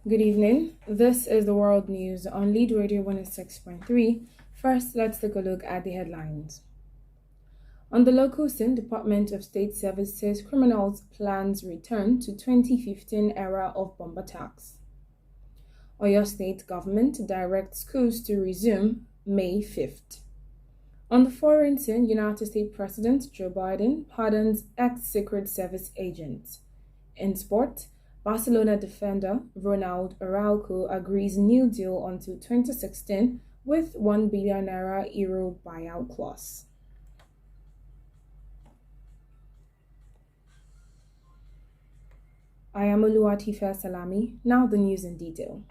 Good evening. This is the World News on Lead Radio 106.3. First, let's take a look at the headlines. On the local scene, Department of State Services criminals plans return to 2015 era of bomb attacks. Oyo State government directs schools to resume May 5th. On the foreign scene, United States President Joe Biden pardons ex-Secret Service agents. In sport, Barcelona defender Ronald Araujo agrees new deal until 2016 with €1 billion Euro buyout clause. I am Oluwatife Salami. Now the news in detail.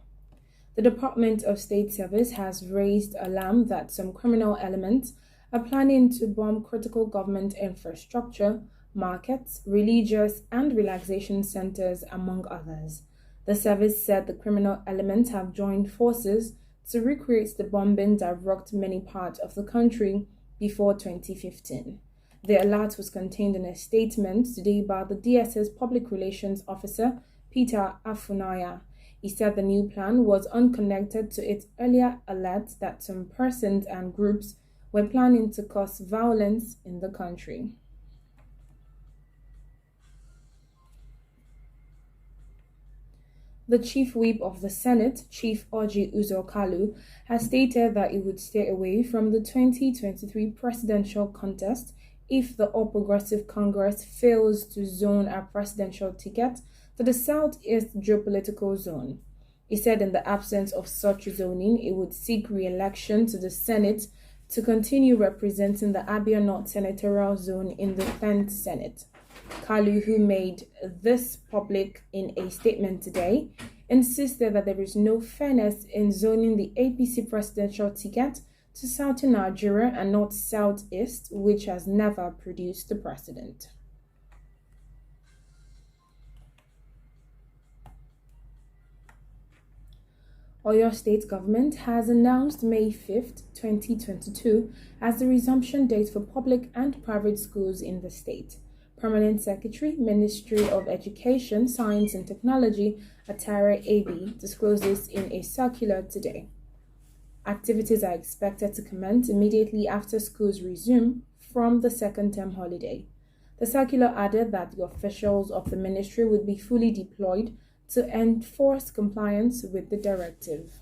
The Department of State Service has raised alarm that some criminal elements are planning to bomb critical government infrastructure, markets, religious and relaxation centers, among others. The service said the criminal elements have joined forces to recreate the bombing that rocked many parts of the country before 2015. The alert was contained in a statement today by the DSS Public Relations Officer, Peter Afunaya. He said the new plan was unconnected to its earlier alert that some persons and groups were planning to cause violence in the country. The Chief Whip of the Senate, Chief Orji Uzor Kalu, has stated that he would stay away from the 2023 presidential contest if the All Progressive Congress fails to zone a presidential ticket to the Southeast geopolitical zone. He said in the absence of such zoning, he would seek re-election to the Senate to continue representing the Abia North Senatorial Zone in the 10th Senate. Kalu, who made this public in a statement today, insisted that there is no fairness in zoning the APC presidential ticket to Southern Nigeria and not Southeast, which has never produced a precedent. Oyo State government has announced May 5th, 2022 as the resumption date for public and private schools in the state. Permanent Secretary, Ministry of Education, Science and Technology, Atare AB, disclosed this in a circular today. Activities are expected to commence immediately after schools resume from the second term holiday. The circular added that the officials of the ministry would be fully deployed to enforce compliance with the directive.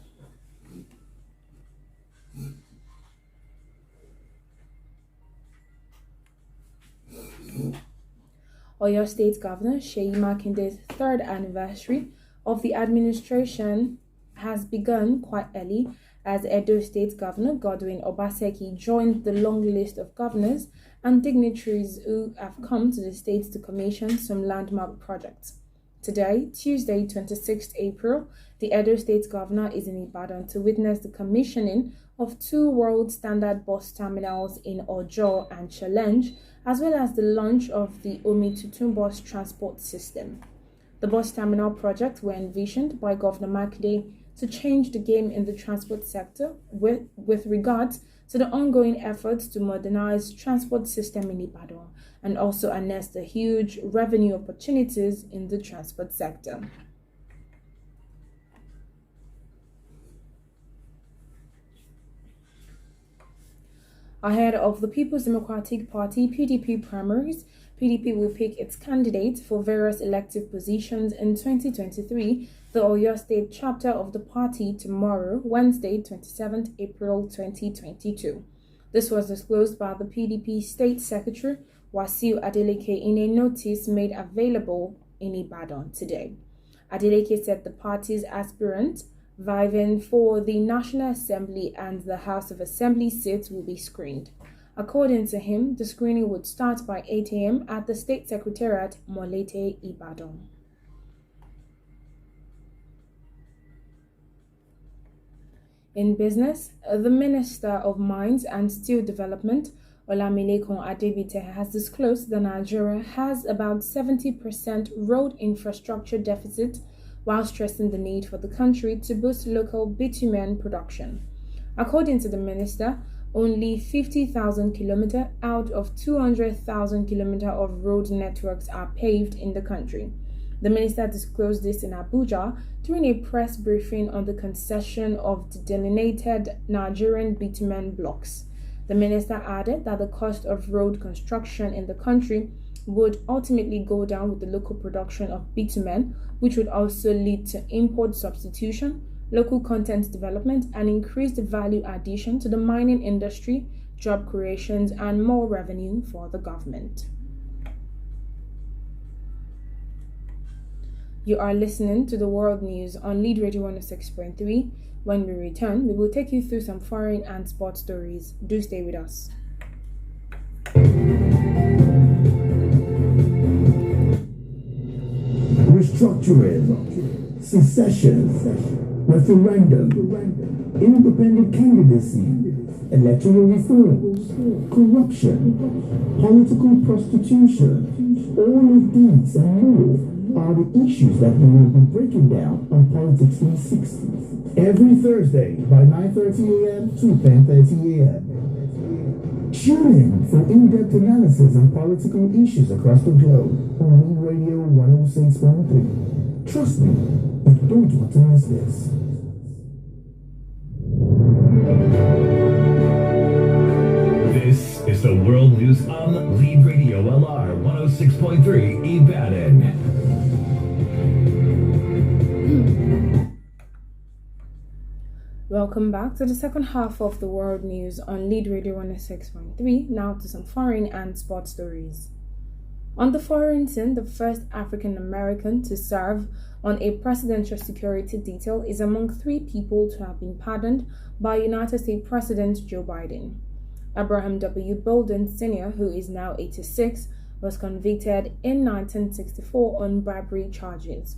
Oyo State Governor Seyi Makinde's third anniversary of the administration has begun quite early, as Edo State Governor Godwin Obaseki joined the long list of governors and dignitaries who have come to the state to commission some landmark projects. Today, Tuesday, 26th April, the Edo State Governor is in Ibadan to witness the commissioning of 2 world standard bus terminals in Ojo and Challenge, as well as the launch of the Omi-Tutun bus transport system. The bus terminal projects were envisioned by Governor Makinde to change the game in the transport sector with regards to the ongoing efforts to modernize transport system in Ibadan and also harness the huge revenue opportunities in the transport sector. Ahead of the People's Democratic Party (PDP) primaries, PDP will pick its candidates for various elective positions in 2023, the Oyo State chapter of the party tomorrow, Wednesday, 27th April 2022. This was disclosed by the PDP State Secretary Wasiu Adeleke in a notice made available in Ibadan today. Adeleke said the party's aspirant vying for the National Assembly and the House of Assembly seats will be screened. According to him, the screening would start by 8 a.m. at the State Secretariat, Molete, Ibadan. In business, the Minister of Mines and Steel Development, Olamilekan Adebite, has disclosed that Nigeria has about 70% road infrastructure deficit, while stressing the need for the country to boost local bitumen production. According to the minister, only 50,000 kilometers out of 200,000 kilometers of road networks are paved in the country. The minister disclosed this in Abuja during a press briefing on the concession of the delineated Nigerian bitumen blocks. The minister added that the cost of road construction in the country would ultimately go down with the local production of bitumen, which would also lead to import substitution, local content development, and increased value addition to the mining industry, job creations, and more revenue for the government. You are listening to the World News on Lead Radio 106.3. When we return, we will take you through some foreign and sports stories. Do stay with us. Restructuring, secession, referendum, independent candidacy, electoral reforms, corruption, political prostitution, all of these and more are the issues that we will be breaking down on Politics 360 every Thursday by 9:30 a.m. to 10:30 a.m. Tune in for in-depth analysis on political issues across the globe on Lead Radio 106.3. Trust me, you don't want to miss this. This is the World News on Lead Radio LR 106.3 Ibadan. Welcome back to the second half of the World News on Lead Radio 106.3. Now to some foreign and sports stories. On the foreign scene, the first African American to serve on a presidential security detail is among 3 people to have been pardoned by United States President Joe Biden. Abraham W. Bolden Sr., who is now 86, was convicted in 1964 on bribery charges.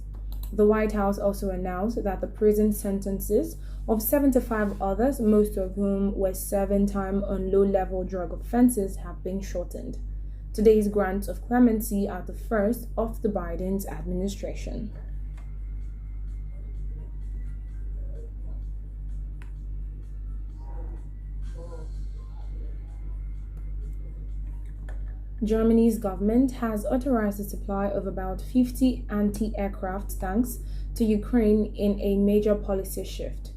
The White House also announced that the prison sentences of 75 others, most of whom were serving time on low-level drug offenses, have been shortened. Today's grants of clemency are the first of the Biden's administration. Germany's government has authorized the supply of about 50 anti-aircraft tanks to Ukraine in a major policy shift.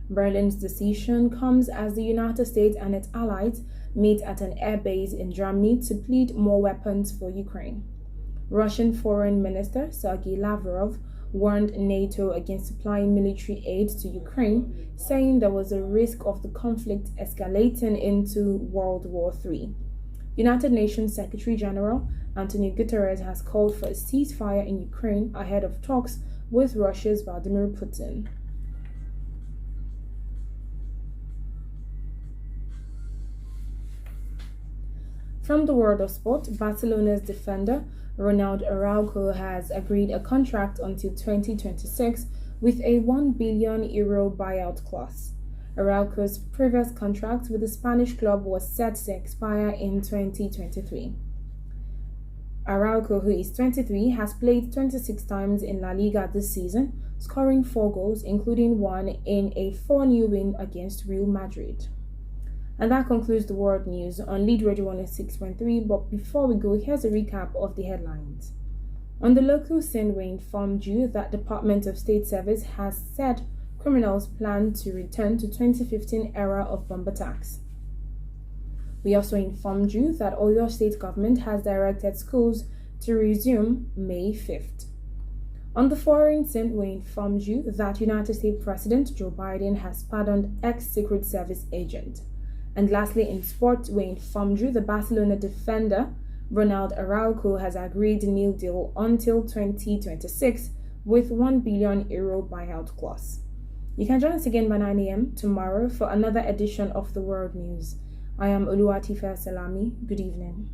Berlin's decision comes as the United States and its allies meet at an air base in Germany to plead more weapons for Ukraine. Russian Foreign Minister Sergei Lavrov warned NATO against supplying military aid to Ukraine, saying there was a risk of the conflict escalating into World War III. United Nations Secretary General Antonio Guterres has called for a ceasefire in Ukraine ahead of talks with Russia's Vladimir Putin. From the world of sport, Barcelona's defender Ronald Araujo has agreed a contract until 2026 with a €1 billion buyout clause. Araujo's previous contract with the Spanish club was set to expire in 2023. Araujo, who is 23, has played 26 times in La Liga this season, scoring 4 goals, including one in a 4-0 win against Real Madrid. And that concludes the World News on Lead Radio 106.3. But before we go, here's a recap of the headlines. On the local scene, we informed you that Department of State Service has said criminals plan to return to 2015 era of bomb attacks. We also informed you that Oyo State government has directed schools to resume May 5th. On the foreign scene, we informed you that United States President Joe Biden has pardoned ex-Secret Service agent. And lastly, in sport, we informed you the Barcelona defender Ronald Araujo has agreed a new deal until 2026 with €1 billion buyout clause. You can join us again by 9 a.m. tomorrow for another edition of the World News. I am Oluwatife Salami. Good evening.